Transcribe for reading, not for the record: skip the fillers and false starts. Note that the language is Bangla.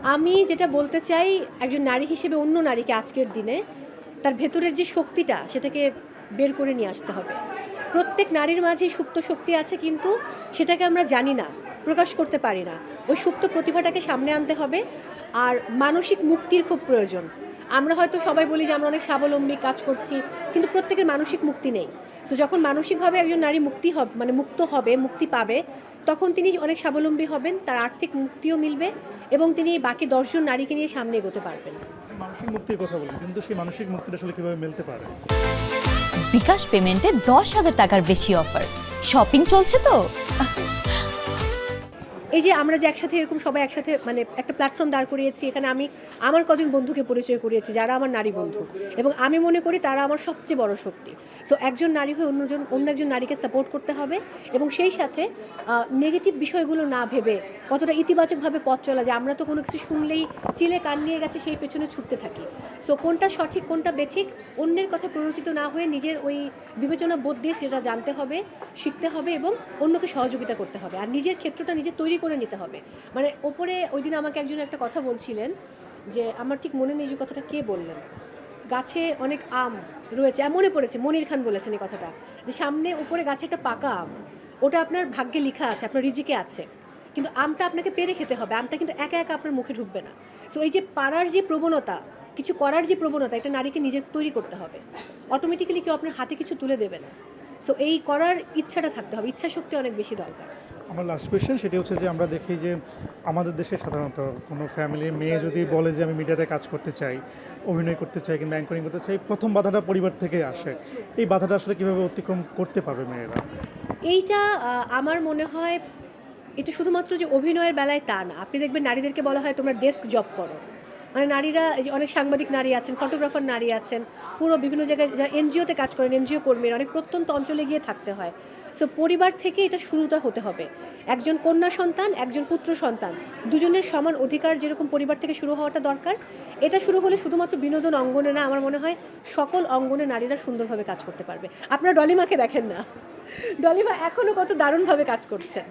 আমি যেটা বলতে চাই, একজন নারী হিসেবে অন্য নারীকে আজকের দিনে তার ভেতরের যে শক্তিটা সেটাকে বের করে নিয়ে আসতে হবে। প্রত্যেক নারীর মাঝেই সুপ্ত শক্তি আছে, কিন্তু সেটাকে আমরা জানি না, প্রকাশ করতে পারি না। ওই সুপ্ত প্রতিভাটাকে সামনে আনতে হবে। আর মানসিক মুক্তির খুব প্রয়োজন। আমরা হয়তো সবাই বলি যে আমরা অনেক স্বাবলম্বী কাজ করছি, কিন্তু প্রত্যেকের মানসিক মুক্তি নেই। সো যখন মানসিকভাবে একজন নারী মুক্তি হবে, মানে মুক্ত হবে, মুক্তি পাবে, তখন তিনি অনেক স্বাবলম্বী হবেন, তার আর্থিক মুক্তিও মিলবে এবং তিনি বাকি 10 জন নারীকে নিয়ে সামনে এগোতে পারবেন। মানসিক মুক্তির কথা বলেন, কিন্তু সেই মানসিক মুক্তিটা আসলে কিভাবে মিলতে পারে? বিকাশ পেমেন্টে 10,000 টাকার বেশি অফার। শপিং চলছে তো। এই যে আমরা যে একসাথে এরকম সবাই একসাথে মানে একটা প্ল্যাটফর্ম দাঁড় করিয়েছি, এখানে আমি আমার কজন বন্ধুকে পরিচয় করিয়েছি যারা আমার নারী বন্ধু, এবং আমি মনে করি তারা আমার সবচেয়ে বড় শক্তি। সো একজন নারী হয়ে অন্য একজন নারীকে সাপোর্ট করতে হবে, এবং সেই সাথে নেগেটিভ বিষয়গুলো না ভেবে কতটা ইতিবাচকভাবে পথ চলা যায়। আমরা তো কোনো কিছু শুনলেই চিলে কান নিয়ে গেছে সেই পেছনে ছুটতে থাকি। সো কোনটা সঠিক কোনটা বেঠিক অন্যের কথা প্ররোচিত না হয়ে নিজের ওই বিবেচনা বোধ দিয়ে সেটা জানতে হবে, শিখতে হবে এবং অন্যকে সহযোগিতা করতে হবে, আর নিজের ক্ষেত্রটা নিজে তৈরি করে নিতে হবে। মানে ওপরে ওই দিন আমাকে একজন একটা কথা বলছিলেন, যে আমার ঠিক মনে নেই যে কথাটা কে বললেন, গাছে অনেক আম রয়েছে, মনে পড়েছে মনির খান বলেছেন এই কথাটা, যে সামনে উপরে গাছে একটা পাকা আম, ওটা আপনার ভাগ্যে লেখা আছে, আপনার রিজিকে আছে, কিন্তু আমটা আপনাকে পেরে খেতে হবে, আমটা কিন্তু একা একা আপনার মুখে ঢুকবে না। সো এই যে পারার যে প্রবণতা, কিছু করার যে প্রবণতা, এটা নারীকে নিজের তৈরি করতে হবে। অটোমেটিক্যালি কেউ আপনার হাতে কিছু তুলে দেবে না। সো এই করার ইচ্ছাটা থাকতে হবে, ইচ্ছা শক্তি অনেক বেশি দরকার। আমার লাস্ট কোয়েশ্চেন সেটি হচ্ছে যে আমরা দেখি যে আমাদের দেশে সাধারণত কোনো ফ্যামিলির মেয়ে যদি বলে যে আমি মিডিয়াতে কাজ করতে চাই, অভিনয় করতে চাই কিংবা অ্যাঙ্করিং করতে চাই, প্রথম বাধাটা পরিবার থেকে আসে। এই বাধাটা আসলে কীভাবে অতিক্রম করতে পারবে মেয়েরা? এইটা আমার মনে হয় এটা শুধুমাত্র যে অভিনয়ের বেলায় তা না। আপনি দেখবেন নারীদেরকে বলা হয় তোমরা ডেস্ক জব করো, মানে নারীরা এই যে অনেক সাংবাদিক নারী আছেন, ফটোগ্রাফার নারী আছেন, পুরো বিভিন্ন জায়গায় যারা এনজিওতে কাজ করেন, এনজিও কর্মীরা অনেক প্রত্যন্ত অঞ্চলে গিয়ে থাকতে হয়। সো পরিবার থেকে এটা শুরুটা হতে হবে। একজন কন্যা সন্তান, একজন পুত্র সন্তান, দুজনের সমান অধিকার যেরকম পরিবার থেকে শুরু হওয়াটা দরকার, এটা শুরু হলে শুধুমাত্র বিনোদন অঙ্গনে না, আমার মনে হয় সকল অঙ্গনে নারীরা সুন্দরভাবে কাজ করতে পারবে। আপনারা ডলিমাকে দেখেন না, ডলিমা এখনও কত দারুণভাবে কাজ করছেন।